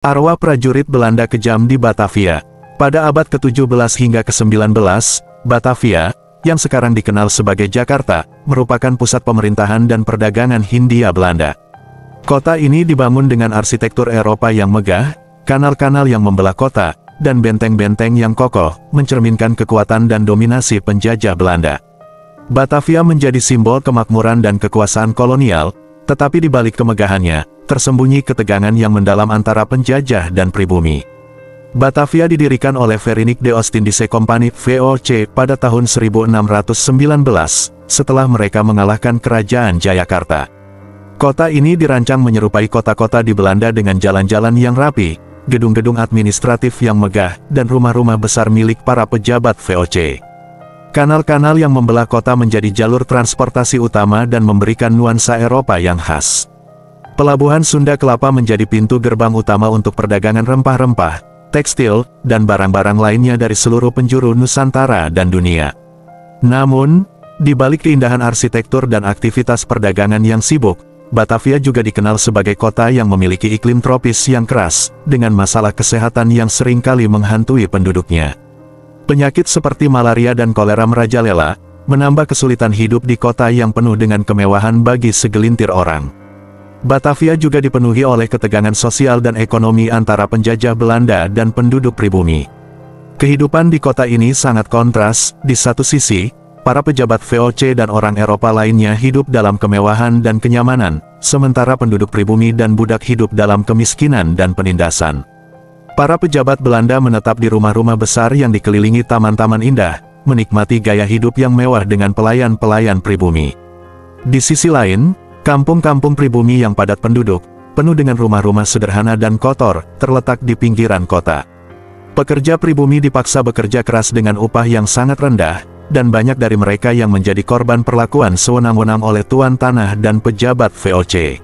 Arwah prajurit Belanda kejam di Batavia. Pada abad ke-17 hingga ke-19, Batavia, yang sekarang dikenal sebagai Jakarta, merupakan pusat pemerintahan dan perdagangan Hindia Belanda. Kota ini dibangun dengan arsitektur Eropa yang megah, kanal-kanal yang membelah kota, dan benteng-benteng yang kokoh, mencerminkan kekuatan dan dominasi penjajah Belanda. Batavia menjadi simbol kemakmuran dan kekuasaan kolonial, tetapi di balik kemegahannya, tersembunyi ketegangan yang mendalam antara penjajah dan pribumi. Batavia didirikan oleh Verinique d'Ostindische Compagnie (VOC) pada tahun 1619, setelah mereka mengalahkan Kerajaan Jayakarta. Kota ini dirancang menyerupai kota-kota di Belanda dengan jalan-jalan yang rapi, gedung-gedung administratif yang megah, dan rumah-rumah besar milik para pejabat VOC. Kanal-kanal yang membelah kota menjadi jalur transportasi utama dan memberikan nuansa Eropa yang khas. Pelabuhan Sunda Kelapa menjadi pintu gerbang utama untuk perdagangan rempah-rempah, tekstil, dan barang-barang lainnya dari seluruh penjuru Nusantara dan dunia. Namun, di balik keindahan arsitektur dan aktivitas perdagangan yang sibuk, Batavia juga dikenal sebagai kota yang memiliki iklim tropis yang keras, dengan masalah kesehatan yang seringkali menghantui penduduknya. Penyakit seperti malaria dan kolera merajalela, menambah kesulitan hidup di kota yang penuh dengan kemewahan bagi segelintir orang. Batavia juga dipenuhi oleh ketegangan sosial dan ekonomi antara penjajah Belanda dan penduduk pribumi. Kehidupan di kota ini sangat kontras. Di satu sisi, para pejabat VOC dan orang Eropa lainnya hidup dalam kemewahan dan kenyamanan, sementara penduduk pribumi dan budak hidup dalam kemiskinan dan penindasan. Para pejabat Belanda menetap di rumah-rumah besar yang dikelilingi taman-taman indah, menikmati gaya hidup yang mewah dengan pelayan-pelayan pribumi. Di sisi lain, kampung-kampung pribumi yang padat penduduk, penuh dengan rumah-rumah sederhana dan kotor, terletak di pinggiran kota. Pekerja pribumi dipaksa bekerja keras dengan upah yang sangat rendah, dan banyak dari mereka yang menjadi korban perlakuan sewenang-wenang oleh tuan tanah dan pejabat VOC.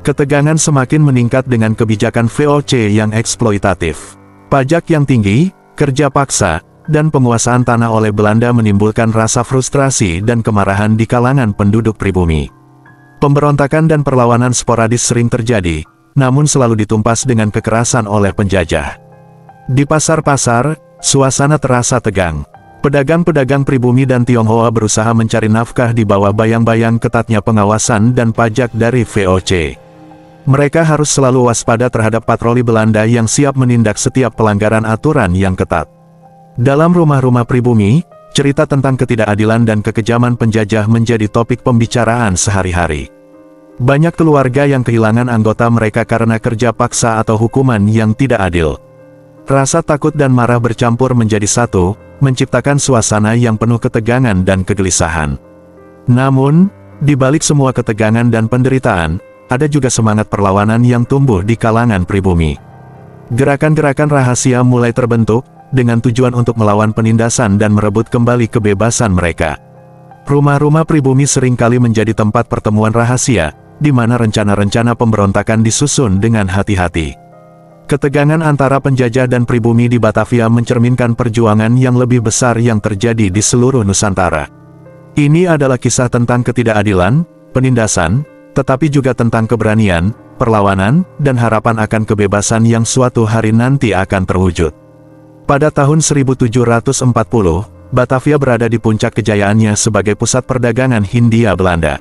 Ketegangan semakin meningkat dengan kebijakan VOC yang eksploitatif. Pajak yang tinggi, kerja paksa, dan penguasaan tanah oleh Belanda menimbulkan rasa frustrasi dan kemarahan di kalangan penduduk pribumi. Pemberontakan dan perlawanan sporadis sering terjadi, namun selalu ditumpas dengan kekerasan oleh penjajah. Di pasar-pasar, suasana terasa tegang. Pedagang-pedagang pribumi dan Tionghoa berusaha mencari nafkah di bawah bayang-bayang ketatnya pengawasan dan pajak dari VOC. Mereka harus selalu waspada terhadap patroli Belanda yang siap menindak setiap pelanggaran aturan yang ketat. Dalam rumah-rumah pribumi, cerita tentang ketidakadilan dan kekejaman penjajah menjadi topik pembicaraan sehari-hari. Banyak keluarga yang kehilangan anggota mereka karena kerja paksa atau hukuman yang tidak adil. Rasa takut dan marah bercampur menjadi satu, menciptakan suasana yang penuh ketegangan dan kegelisahan. Namun, di balik semua ketegangan dan penderitaan, ada juga semangat perlawanan yang tumbuh di kalangan pribumi. Gerakan-gerakan rahasia mulai terbentuk, dengan tujuan untuk melawan penindasan dan merebut kembali kebebasan mereka. Rumah-rumah pribumi seringkali menjadi tempat pertemuan rahasia, di mana rencana-rencana pemberontakan disusun dengan hati-hati. Ketegangan antara penjajah dan pribumi di Batavia mencerminkan perjuangan yang lebih besar yang terjadi di seluruh Nusantara. Ini adalah kisah tentang ketidakadilan, penindasan, tetapi juga tentang keberanian, perlawanan, dan harapan akan kebebasan yang suatu hari nanti akan terwujud. Pada tahun 1740, Batavia berada di puncak kejayaannya sebagai pusat perdagangan Hindia Belanda.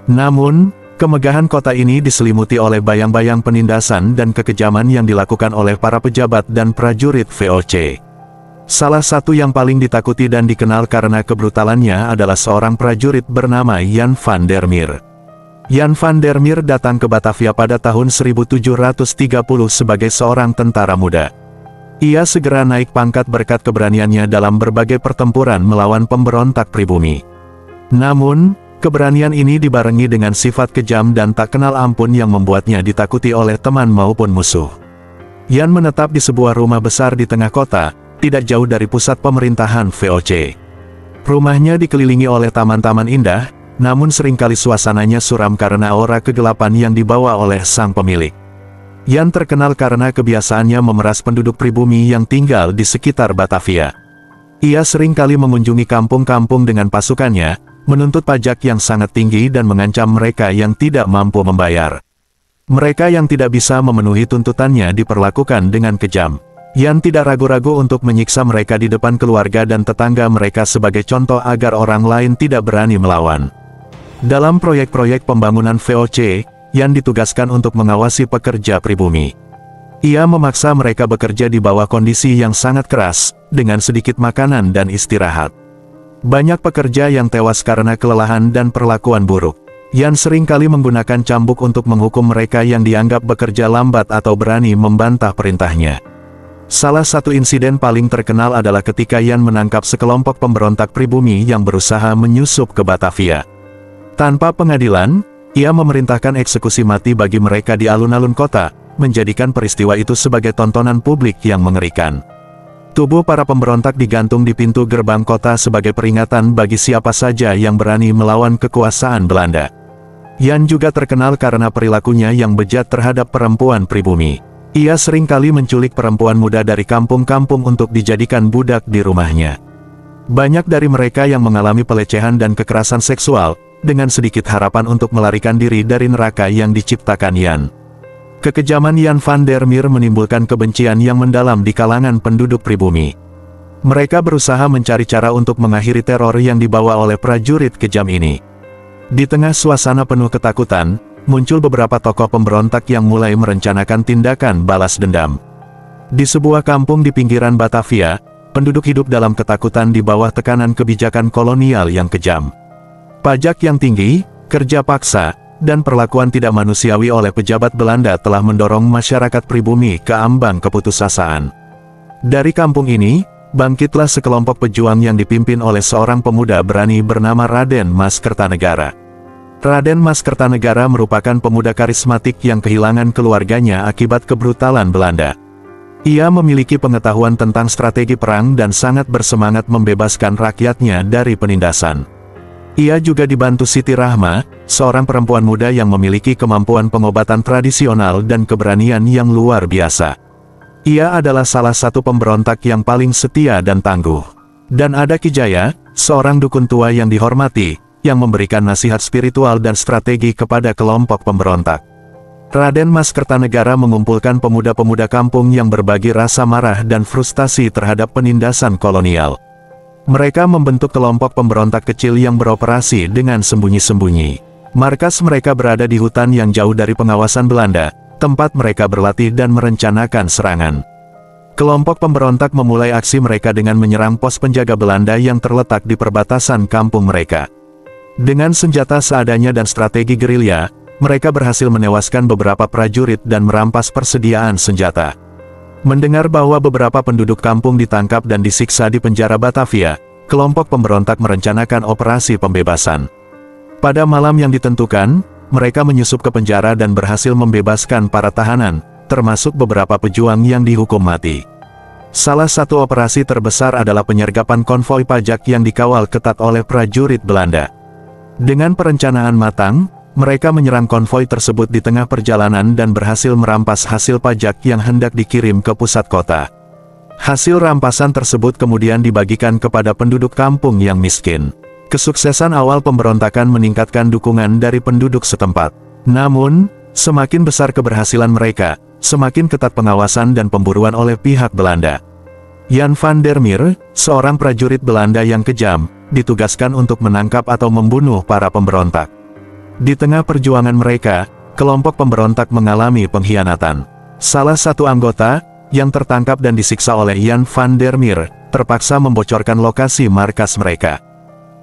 Namun, kemegahan kota ini diselimuti oleh bayang-bayang penindasan dan kekejaman yang dilakukan oleh para pejabat dan prajurit VOC. Salah satu yang paling ditakuti dan dikenal karena kebrutalannya adalah seorang prajurit bernama Jan van der Meer. Jan van der Meer datang ke Batavia pada tahun 1730 sebagai seorang tentara muda. Ia segera naik pangkat berkat keberaniannya dalam berbagai pertempuran melawan pemberontak pribumi. Namun, keberanian ini dibarengi dengan sifat kejam dan tak kenal ampun yang membuatnya ditakuti oleh teman maupun musuh. Jan menetap di sebuah rumah besar di tengah kota, tidak jauh dari pusat pemerintahan VOC. Rumahnya dikelilingi oleh taman-taman indah, namun seringkali suasananya suram karena aura kegelapan yang dibawa oleh sang pemilik. Jan terkenal karena kebiasaannya memeras penduduk pribumi yang tinggal di sekitar Batavia. Ia seringkali mengunjungi kampung-kampung dengan pasukannya, menuntut pajak yang sangat tinggi dan mengancam mereka yang tidak mampu membayar. Mereka yang tidak bisa memenuhi tuntutannya diperlakukan dengan kejam. Yan tidak ragu-ragu untuk menyiksa mereka di depan keluarga dan tetangga mereka sebagai contoh agar orang lain tidak berani melawan. Dalam proyek-proyek pembangunan VOC, Yan ditugaskan untuk mengawasi pekerja pribumi. Ia memaksa mereka bekerja di bawah kondisi yang sangat keras, dengan sedikit makanan dan istirahat. Banyak pekerja yang tewas karena kelelahan dan perlakuan buruk. Yan seringkali menggunakan cambuk untuk menghukum mereka yang dianggap bekerja lambat atau berani membantah perintahnya. Salah satu insiden paling terkenal adalah ketika Yan menangkap sekelompok pemberontak pribumi yang berusaha menyusup ke Batavia. Tanpa pengadilan, ia memerintahkan eksekusi mati bagi mereka di alun-alun kota, menjadikan peristiwa itu sebagai tontonan publik yang mengerikan. Tubuh para pemberontak digantung di pintu gerbang kota sebagai peringatan bagi siapa saja yang berani melawan kekuasaan Belanda. Yan juga terkenal karena perilakunya yang bejat terhadap perempuan pribumi. Ia seringkali menculik perempuan muda dari kampung-kampung untuk dijadikan budak di rumahnya. Banyak dari mereka yang mengalami pelecehan dan kekerasan seksual, dengan sedikit harapan untuk melarikan diri dari neraka yang diciptakan Yan. Kekejaman Jan van der Meer menimbulkan kebencian yang mendalam di kalangan penduduk pribumi. Mereka berusaha mencari cara untuk mengakhiri teror yang dibawa oleh prajurit kejam ini. Di tengah suasana penuh ketakutan, muncul beberapa tokoh pemberontak yang mulai merencanakan tindakan balas dendam. Di sebuah kampung di pinggiran Batavia, penduduk hidup dalam ketakutan di bawah tekanan kebijakan kolonial yang kejam. Pajak yang tinggi, kerja paksa, dan perlakuan tidak manusiawi oleh pejabat Belanda telah mendorong masyarakat pribumi ke ambang keputusasaan. Dari kampung ini, bangkitlah sekelompok pejuang yang dipimpin oleh seorang pemuda berani bernama Raden Mas Kertanegara. Raden Mas Kertanegara merupakan pemuda karismatik yang kehilangan keluarganya akibat kebrutalan Belanda. Ia memiliki pengetahuan tentang strategi perang dan sangat bersemangat membebaskan rakyatnya dari penindasan. Ia juga dibantu Siti Rahma, seorang perempuan muda yang memiliki kemampuan pengobatan tradisional dan keberanian yang luar biasa. Ia adalah salah satu pemberontak yang paling setia dan tangguh. Dan ada Ki Jaya, seorang dukun tua yang dihormati, yang memberikan nasihat spiritual dan strategi kepada kelompok pemberontak. Raden Mas Kertanegara mengumpulkan pemuda-pemuda kampung yang berbagi rasa marah dan frustasi terhadap penindasan kolonial. Mereka membentuk kelompok pemberontak kecil yang beroperasi dengan sembunyi-sembunyi. Markas mereka berada di hutan yang jauh dari pengawasan Belanda, tempat mereka berlatih dan merencanakan serangan. Kelompok pemberontak memulai aksi mereka dengan menyerang pos penjaga Belanda yang terletak di perbatasan kampung mereka. Dengan senjata seadanya dan strategi gerilya, mereka berhasil menewaskan beberapa prajurit dan merampas persediaan senjata. Mendengar bahwa beberapa penduduk kampung ditangkap dan disiksa di penjara Batavia, kelompok pemberontak merencanakan operasi pembebasan. Pada malam yang ditentukan, mereka menyusup ke penjara dan berhasil membebaskan para tahanan, termasuk beberapa pejuang yang dihukum mati. Salah satu operasi terbesar adalah penyergapan konvoi pajak yang dikawal ketat oleh prajurit Belanda. Dengan perencanaan matang, mereka menyerang konvoi tersebut di tengah perjalanan dan berhasil merampas hasil pajak yang hendak dikirim ke pusat kota. Hasil rampasan tersebut kemudian dibagikan kepada penduduk kampung yang miskin. Kesuksesan awal pemberontakan meningkatkan dukungan dari penduduk setempat. Namun, semakin besar keberhasilan mereka, semakin ketat pengawasan dan pemburuan oleh pihak Belanda. Jan van der Meer, seorang prajurit Belanda yang kejam, ditugaskan untuk menangkap atau membunuh para pemberontak. Di tengah perjuangan mereka, kelompok pemberontak mengalami pengkhianatan. Salah satu anggota, yang tertangkap dan disiksa oleh Jan van der Meer, terpaksa membocorkan lokasi markas mereka.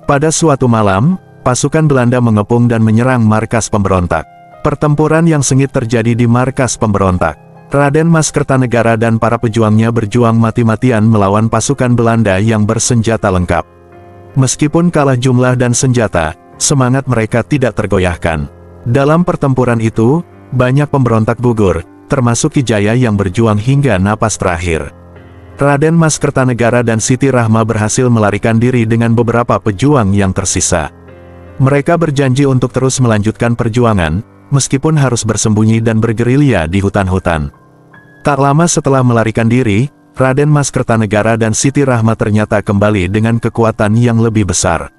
Pada suatu malam, pasukan Belanda mengepung dan menyerang markas pemberontak. Pertempuran yang sengit terjadi di markas pemberontak. Raden Mas Kertanegara dan para pejuangnya berjuang mati-matian melawan pasukan Belanda yang bersenjata lengkap. Meskipun kalah jumlah dan senjata, semangat mereka tidak tergoyahkan. Dalam pertempuran itu, banyak pemberontak gugur, termasuk Ki Jaya yang berjuang hingga napas terakhir. Raden Mas Kertanegara dan Siti Rahma berhasil melarikan diri dengan beberapa pejuang yang tersisa. Mereka berjanji untuk terus melanjutkan perjuangan, meskipun harus bersembunyi dan bergerilya di hutan-hutan. Tak lama setelah melarikan diri, Raden Mas Kertanegara dan Siti Rahma ternyata kembali dengan kekuatan yang lebih besar.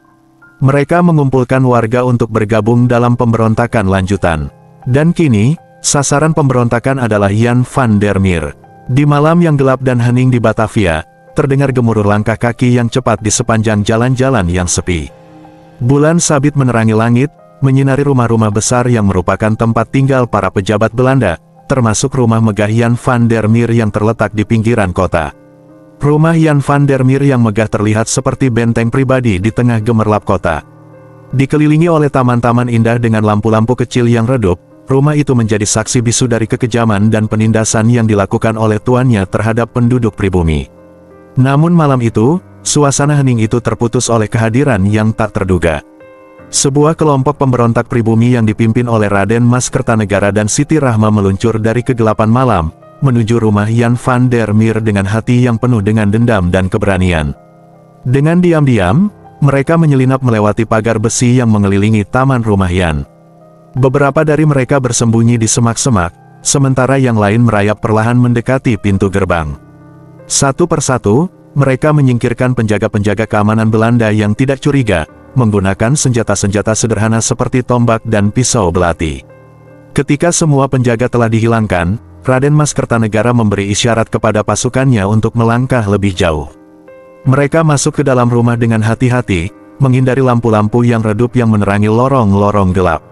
Mereka mengumpulkan warga untuk bergabung dalam pemberontakan lanjutan. Dan kini, Sasaran pemberontakan adalah Jan van der Meer. Di malam yang gelap dan hening di Batavia, terdengar gemuruh langkah kaki yang cepat di sepanjang jalan-jalan yang sepi. Bulan sabit menerangi langit, menyinari rumah-rumah besar yang merupakan tempat tinggal para pejabat Belanda, termasuk rumah megah Jan van der Meer yang terletak di pinggiran kota. Rumah Jan van der Meer yang megah terlihat seperti benteng pribadi di tengah gemerlap kota. Dikelilingi oleh taman-taman indah dengan lampu-lampu kecil yang redup, rumah itu menjadi saksi bisu dari kekejaman dan penindasan yang dilakukan oleh tuannya terhadap penduduk pribumi. Namun malam itu, suasana hening itu terputus oleh kehadiran yang tak terduga. Sebuah kelompok pemberontak pribumi yang dipimpin oleh Raden Mas Kertanegara dan Siti Rahma meluncur dari kegelapan malam, menuju rumah Jan van der Meer dengan hati yang penuh dengan dendam dan keberanian. Dengan diam-diam, mereka menyelinap melewati pagar besi yang mengelilingi taman rumah Jan. Beberapa dari mereka bersembunyi di semak-semak, sementara yang lain merayap perlahan mendekati pintu gerbang. Satu persatu, mereka menyingkirkan penjaga-penjaga keamanan Belanda yang tidak curiga, menggunakan senjata-senjata sederhana seperti tombak dan pisau belati. Ketika semua penjaga telah dihilangkan, Raden Mas Kertanegara memberi isyarat kepada pasukannya untuk melangkah lebih jauh. Mereka masuk ke dalam rumah dengan hati-hati, menghindari lampu-lampu yang redup yang menerangi lorong-lorong gelap.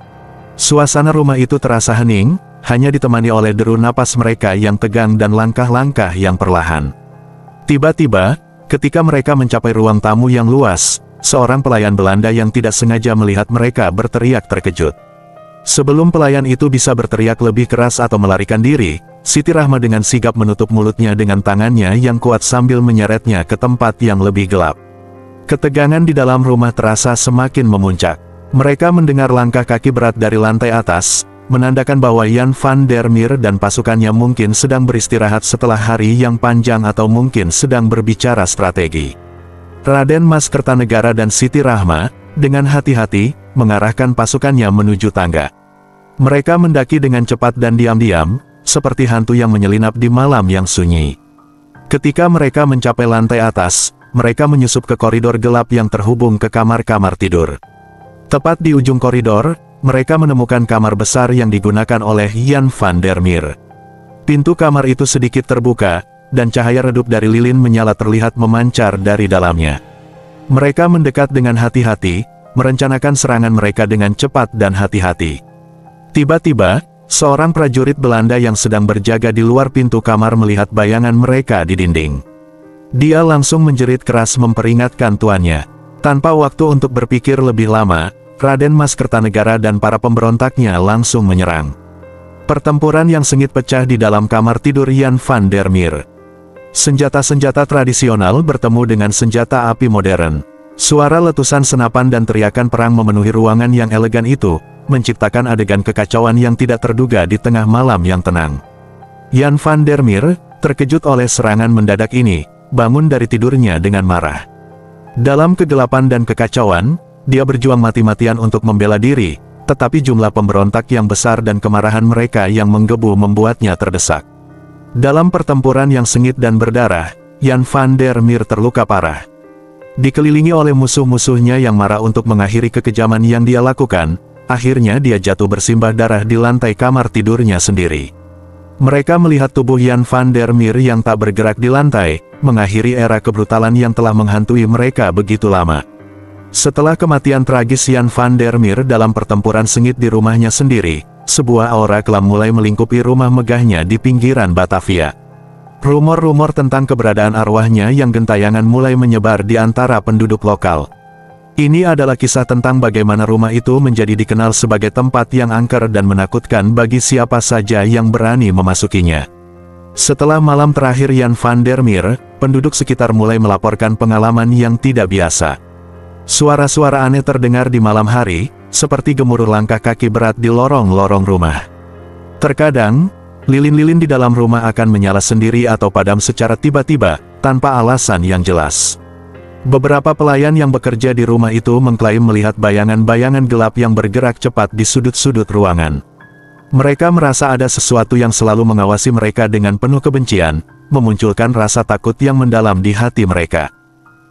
Suasana rumah itu terasa hening, hanya ditemani oleh deru napas mereka yang tegang dan langkah-langkah yang perlahan. Tiba-tiba, ketika mereka mencapai ruang tamu yang luas, seorang pelayan Belanda yang tidak sengaja melihat mereka berteriak terkejut. Sebelum pelayan itu bisa berteriak lebih keras atau melarikan diri, Siti Rahma dengan sigap menutup mulutnya dengan tangannya yang kuat sambil menyeretnya ke tempat yang lebih gelap. Ketegangan di dalam rumah terasa semakin memuncak. Mereka mendengar langkah kaki berat dari lantai atas, menandakan bahwa Jan van der Meer dan pasukannya mungkin sedang beristirahat setelah hari yang panjang atau mungkin sedang berbicara strategi. Raden Mas Kertanegara dan Siti Rahma, dengan hati-hati, mengarahkan pasukannya menuju tangga. Mereka mendaki dengan cepat dan diam-diam, seperti hantu yang menyelinap di malam yang sunyi. Ketika mereka mencapai lantai atas, mereka menyusup ke koridor gelap yang terhubung ke kamar-kamar tidur. Tepat di ujung koridor, mereka menemukan kamar besar yang digunakan oleh Jan van der Meer. Pintu kamar itu sedikit terbuka, dan cahaya redup dari lilin menyala terlihat memancar dari dalamnya. Mereka mendekat dengan hati-hati, merencanakan serangan mereka dengan cepat dan hati-hati. Tiba-tiba, seorang prajurit Belanda yang sedang berjaga di luar pintu kamar melihat bayangan mereka di dinding. Dia langsung menjerit keras memperingatkan tuannya. Tanpa waktu untuk berpikir lebih lama, Raden Mas Kertanegara dan para pemberontaknya langsung menyerang. Pertempuran yang sengit pecah di dalam kamar tidur Jan van der Meer. Senjata-senjata tradisional bertemu dengan senjata api modern. Suara letusan senapan dan teriakan perang memenuhi ruangan yang elegan itu, menciptakan adegan kekacauan yang tidak terduga di tengah malam yang tenang. Jan van der Meer, terkejut oleh serangan mendadak ini, bangun dari tidurnya dengan marah. Dalam kegelapan dan kekacauan, dia berjuang mati-matian untuk membela diri, tetapi jumlah pemberontak yang besar dan kemarahan mereka yang menggebu membuatnya terdesak. Dalam pertempuran yang sengit dan berdarah, Jan van der Meer terluka parah. Dikelilingi oleh musuh-musuhnya yang marah untuk mengakhiri kekejaman yang dia lakukan, akhirnya dia jatuh bersimbah darah di lantai kamar tidurnya sendiri. Mereka melihat tubuh Jan van der Meer yang tak bergerak di lantai, mengakhiri era kebrutalan yang telah menghantui mereka begitu lama. Setelah kematian tragis Jan van der Meer dalam pertempuran sengit di rumahnya sendiri, sebuah aura kelam mulai melingkupi rumah megahnya di pinggiran Batavia. Rumor-rumor tentang keberadaan arwahnya yang gentayangan mulai menyebar di antara penduduk lokal. Ini adalah kisah tentang bagaimana rumah itu menjadi dikenal sebagai tempat yang angker dan menakutkan bagi siapa saja yang berani memasukinya. Setelah malam terakhir Jan van der Meer, penduduk sekitar mulai melaporkan pengalaman yang tidak biasa. Suara-suara aneh terdengar di malam hari, seperti gemuruh langkah kaki berat di lorong-lorong rumah. Terkadang, lilin-lilin di dalam rumah akan menyala sendiri atau padam secara tiba-tiba, tanpa alasan yang jelas. Beberapa pelayan yang bekerja di rumah itu mengklaim melihat bayangan-bayangan gelap yang bergerak cepat di sudut-sudut ruangan. Mereka merasa ada sesuatu yang selalu mengawasi mereka dengan penuh kebencian, memunculkan rasa takut yang mendalam di hati mereka.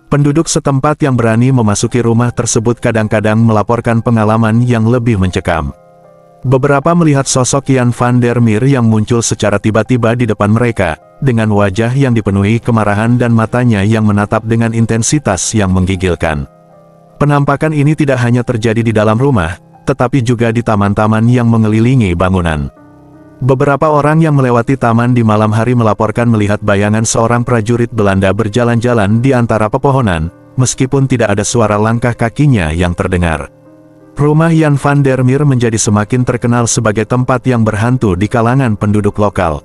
Penduduk setempat yang berani memasuki rumah tersebut kadang-kadang melaporkan pengalaman yang lebih mencekam. Beberapa melihat sosok Jan van der Meer yang muncul secara tiba-tiba di depan mereka, dengan wajah yang dipenuhi kemarahan dan matanya yang menatap dengan intensitas yang menggigilkan. Penampakan ini tidak hanya terjadi di dalam rumah, tetapi juga di taman-taman yang mengelilingi bangunan. Beberapa orang yang melewati taman di malam hari melaporkan melihat bayangan seorang prajurit Belanda berjalan-jalan di antara pepohonan, meskipun tidak ada suara langkah kakinya yang terdengar. Rumah Jan van der Meer menjadi semakin terkenal sebagai tempat yang berhantu di kalangan penduduk lokal.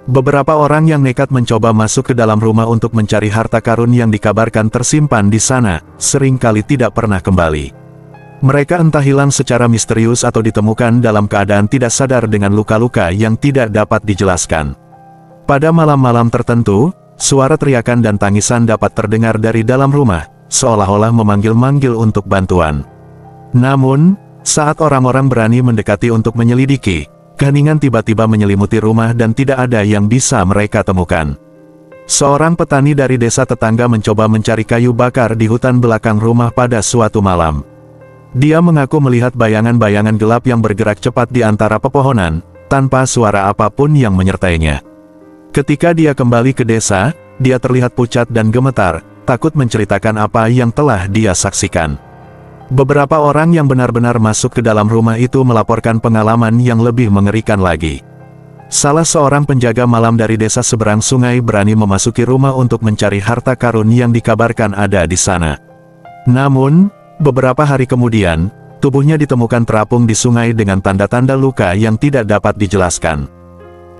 Beberapa orang yang nekat mencoba masuk ke dalam rumah untuk mencari harta karun yang dikabarkan tersimpan di sana, seringkali tidak pernah kembali. Mereka entah hilang secara misterius atau ditemukan dalam keadaan tidak sadar dengan luka-luka yang tidak dapat dijelaskan. Pada malam-malam tertentu, suara teriakan dan tangisan dapat terdengar dari dalam rumah, seolah-olah memanggil-manggil untuk bantuan. Namun, saat orang-orang berani mendekati untuk menyelidiki, keheningan tiba-tiba menyelimuti rumah dan tidak ada yang bisa mereka temukan. Seorang petani dari desa tetangga mencoba mencari kayu bakar di hutan belakang rumah pada suatu malam. Dia mengaku melihat bayangan-bayangan gelap yang bergerak cepat di antara pepohonan, tanpa suara apapun yang menyertainya. Ketika dia kembali ke desa, dia terlihat pucat dan gemetar, takut menceritakan apa yang telah dia saksikan. Beberapa orang yang benar-benar masuk ke dalam rumah itu melaporkan pengalaman yang lebih mengerikan lagi. Salah seorang penjaga malam dari desa seberang sungai berani memasuki rumah untuk mencari harta karun yang dikabarkan ada di sana. Namun, beberapa hari kemudian, tubuhnya ditemukan terapung di sungai dengan tanda-tanda luka yang tidak dapat dijelaskan.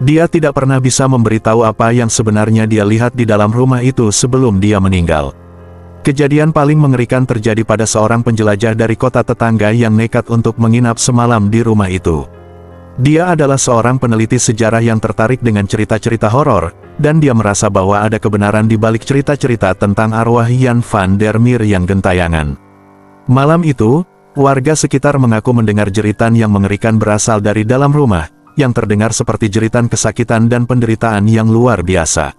Dia tidak pernah bisa memberitahu apa yang sebenarnya dia lihat di dalam rumah itu sebelum dia meninggal. Kejadian paling mengerikan terjadi pada seorang penjelajah dari kota tetangga yang nekat untuk menginap semalam di rumah itu. Dia adalah seorang peneliti sejarah yang tertarik dengan cerita-cerita horor, dan dia merasa bahwa ada kebenaran di balik cerita-cerita tentang arwah Jan van der Meer yang gentayangan. Malam itu, warga sekitar mengaku mendengar jeritan yang mengerikan berasal dari dalam rumah, yang terdengar seperti jeritan kesakitan dan penderitaan yang luar biasa.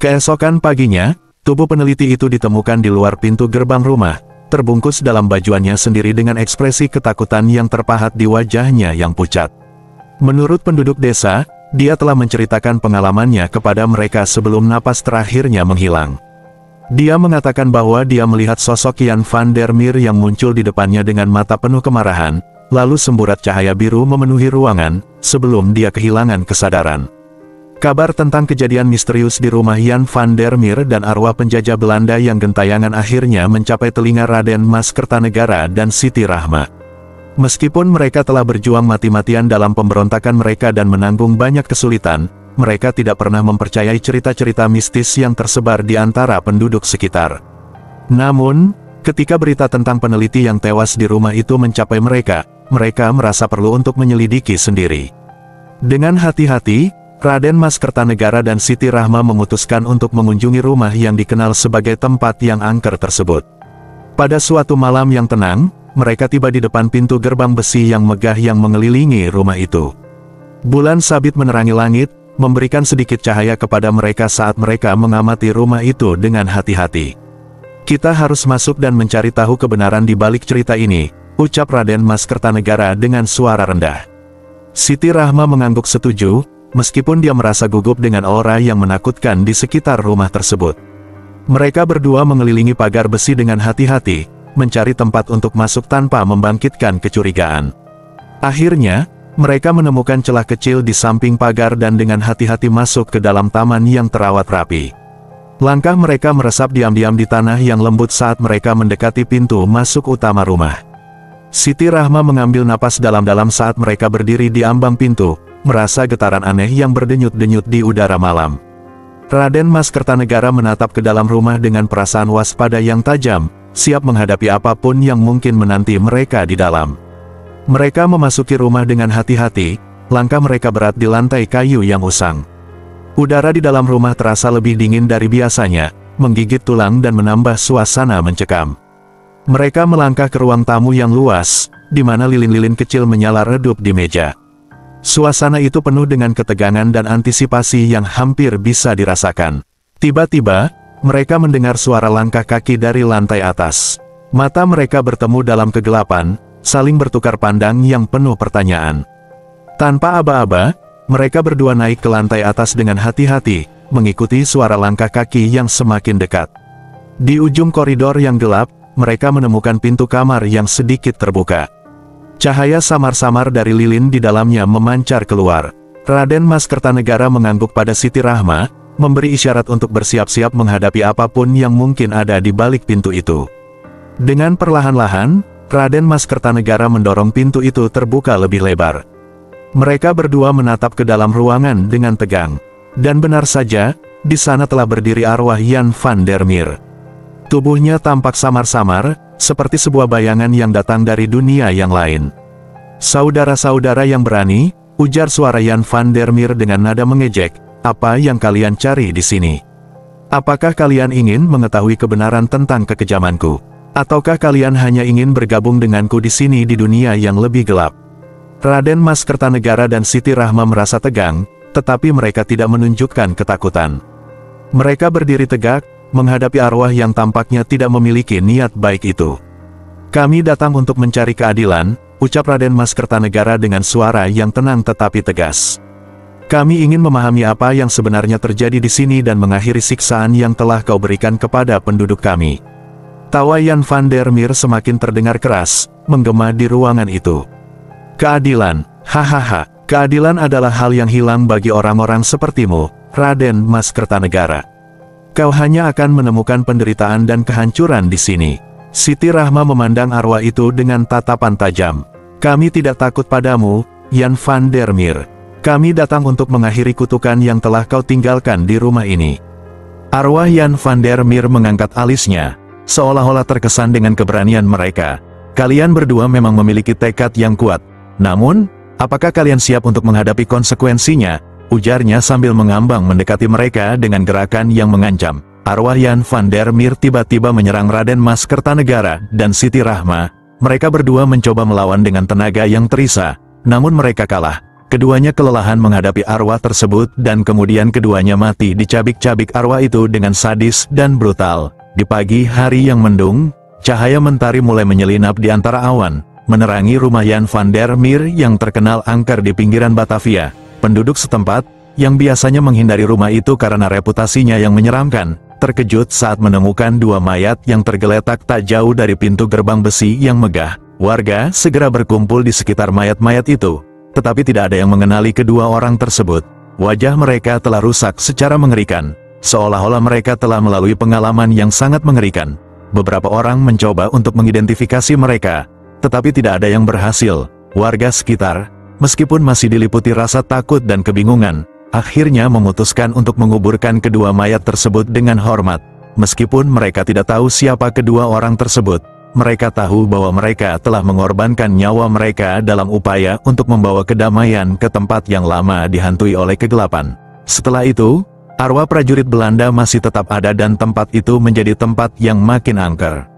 Keesokan paginya, tubuh peneliti itu ditemukan di luar pintu gerbang rumah, terbungkus dalam bajuannya sendiri dengan ekspresi ketakutan yang terpahat di wajahnya yang pucat. Menurut penduduk desa, dia telah menceritakan pengalamannya kepada mereka sebelum napas terakhirnya menghilang. Dia mengatakan bahwa dia melihat sosok Jan van der Meer yang muncul di depannya dengan mata penuh kemarahan, lalu semburat cahaya biru memenuhi ruangan, sebelum dia kehilangan kesadaran. Kabar tentang kejadian misterius di rumah Jan van der Meer dan arwah penjajah Belanda yang gentayangan akhirnya mencapai telinga Raden Mas Kertanegara dan Siti Rahma. Meskipun mereka telah berjuang mati-matian dalam pemberontakan mereka dan menanggung banyak kesulitan, mereka tidak pernah mempercayai cerita-cerita mistis yang tersebar di antara penduduk sekitar. Namun, ketika berita tentang peneliti yang tewas di rumah itu mencapai mereka merasa perlu untuk menyelidiki sendiri. Dengan hati-hati, Raden Mas Kertanegara dan Siti Rahma memutuskan untuk mengunjungi rumah yang dikenal sebagai tempat yang angker tersebut. Pada suatu malam yang tenang, mereka tiba di depan pintu gerbang besi yang megah yang mengelilingi rumah itu. Bulan sabit menerangi langit, memberikan sedikit cahaya kepada mereka saat mereka mengamati rumah itu dengan hati-hati. "Kita harus masuk dan mencari tahu kebenaran di balik cerita ini," ucap Raden Mas Kertanegara dengan suara rendah. Siti Rahma mengangguk setuju, meskipun dia merasa gugup dengan aura yang menakutkan di sekitar rumah tersebut. Mereka berdua mengelilingi pagar besi dengan hati-hati, mencari tempat untuk masuk tanpa membangkitkan kecurigaan. Akhirnya, mereka menemukan celah kecil di samping pagar dan dengan hati-hati masuk ke dalam taman yang terawat rapi. Langkah mereka meresap diam-diam di tanah yang lembut saat mereka mendekati pintu masuk utama rumah. Siti Rahma mengambil napas dalam-dalam saat mereka berdiri di ambang pintu, merasa getaran aneh yang berdenyut-denyut di udara malam. Raden Mas Kertanegara menatap ke dalam rumah dengan perasaan waspada yang tajam, siap menghadapi apapun yang mungkin menanti mereka di dalam. Mereka memasuki rumah dengan hati-hati, langkah mereka berat di lantai kayu yang usang. Udara di dalam rumah terasa lebih dingin dari biasanya, menggigit tulang dan menambah suasana mencekam. Mereka melangkah ke ruang tamu yang luas, di mana lilin-lilin kecil menyala redup di meja. Suasana itu penuh dengan ketegangan dan antisipasi yang hampir bisa dirasakan. Tiba-tiba, mereka mendengar suara langkah kaki dari lantai atas. Mata mereka bertemu dalam kegelapan, saling bertukar pandang yang penuh pertanyaan. Tanpa aba-aba, mereka berdua naik ke lantai atas dengan hati-hati, mengikuti suara langkah kaki yang semakin dekat. Di ujung koridor yang gelap, mereka menemukan pintu kamar yang sedikit terbuka. Cahaya samar-samar dari lilin di dalamnya memancar keluar. Raden Mas Kertanegara mengangguk pada Siti Rahma, memberi isyarat untuk bersiap-siap menghadapi apapun yang mungkin ada di balik pintu itu. Dengan perlahan-lahan, Raden Mas Kertanegara mendorong pintu itu terbuka lebih lebar. Mereka berdua menatap ke dalam ruangan dengan tegang. Dan benar saja, di sana telah berdiri arwah Jan van der Meer. Tubuhnya tampak samar-samar, seperti sebuah bayangan yang datang dari dunia yang lain. "Saudara-saudara yang berani," ujar suara Jan van der Meer dengan nada mengejek, "apa yang kalian cari di sini? Apakah kalian ingin mengetahui kebenaran tentang kekejamanku? Ataukah kalian hanya ingin bergabung denganku di sini di dunia yang lebih gelap?" Raden Mas Kertanegara dan Siti Rahma merasa tegang, tetapi mereka tidak menunjukkan ketakutan. Mereka berdiri tegak, menghadapi arwah yang tampaknya tidak memiliki niat baik itu. "Kami datang untuk mencari keadilan," ucap Raden Mas Kertanegara dengan suara yang tenang tetapi tegas. "Kami ingin memahami apa yang sebenarnya terjadi di sini dan mengakhiri siksaan yang telah kau berikan kepada penduduk kami." Tawa Jan van der Meer semakin terdengar keras, menggema di ruangan itu. "Keadilan, hahaha, keadilan adalah hal yang hilang bagi orang-orang sepertimu, Raden Mas Kertanegara. Kau hanya akan menemukan penderitaan dan kehancuran di sini." Siti Rahma memandang arwah itu dengan tatapan tajam. "Kami tidak takut padamu, Jan van der Meer. Kami datang untuk mengakhiri kutukan yang telah kau tinggalkan di rumah ini." Arwah Jan van der Meer mengangkat alisnya, seolah-olah terkesan dengan keberanian mereka. "Kalian berdua memang memiliki tekad yang kuat. Namun, apakah kalian siap untuk menghadapi konsekuensinya?" ujarnya sambil mengambang mendekati mereka dengan gerakan yang mengancam. Arwah Jan van der Meer tiba-tiba menyerang Raden Mas Kertanegara dan Siti Rahma. Mereka berdua mencoba melawan dengan tenaga yang terisa, namun mereka kalah. Keduanya kelelahan menghadapi arwah tersebut dan kemudian keduanya mati dicabik-cabik arwah itu dengan sadis dan brutal. Di pagi hari yang mendung, cahaya mentari mulai menyelinap di antara awan, menerangi rumah Jan van der Meer yang terkenal angker di pinggiran Batavia. Penduduk setempat, yang biasanya menghindari rumah itu karena reputasinya yang menyeramkan, terkejut saat menemukan dua mayat yang tergeletak tak jauh dari pintu gerbang besi yang megah. Warga segera berkumpul di sekitar mayat-mayat itu, tetapi tidak ada yang mengenali kedua orang tersebut. Wajah mereka telah rusak secara mengerikan, seolah-olah mereka telah melalui pengalaman yang sangat mengerikan. Beberapa orang mencoba untuk mengidentifikasi mereka, tetapi tidak ada yang berhasil. Warga sekitar, meskipun masih diliputi rasa takut dan kebingungan, akhirnya memutuskan untuk menguburkan kedua mayat tersebut dengan hormat. Meskipun mereka tidak tahu siapa kedua orang tersebut, mereka tahu bahwa mereka telah mengorbankan nyawa mereka dalam upaya untuk membawa kedamaian ke tempat yang lama dihantui oleh kegelapan. Setelah itu, arwah prajurit Belanda masih tetap ada dan tempat itu menjadi tempat yang makin angker.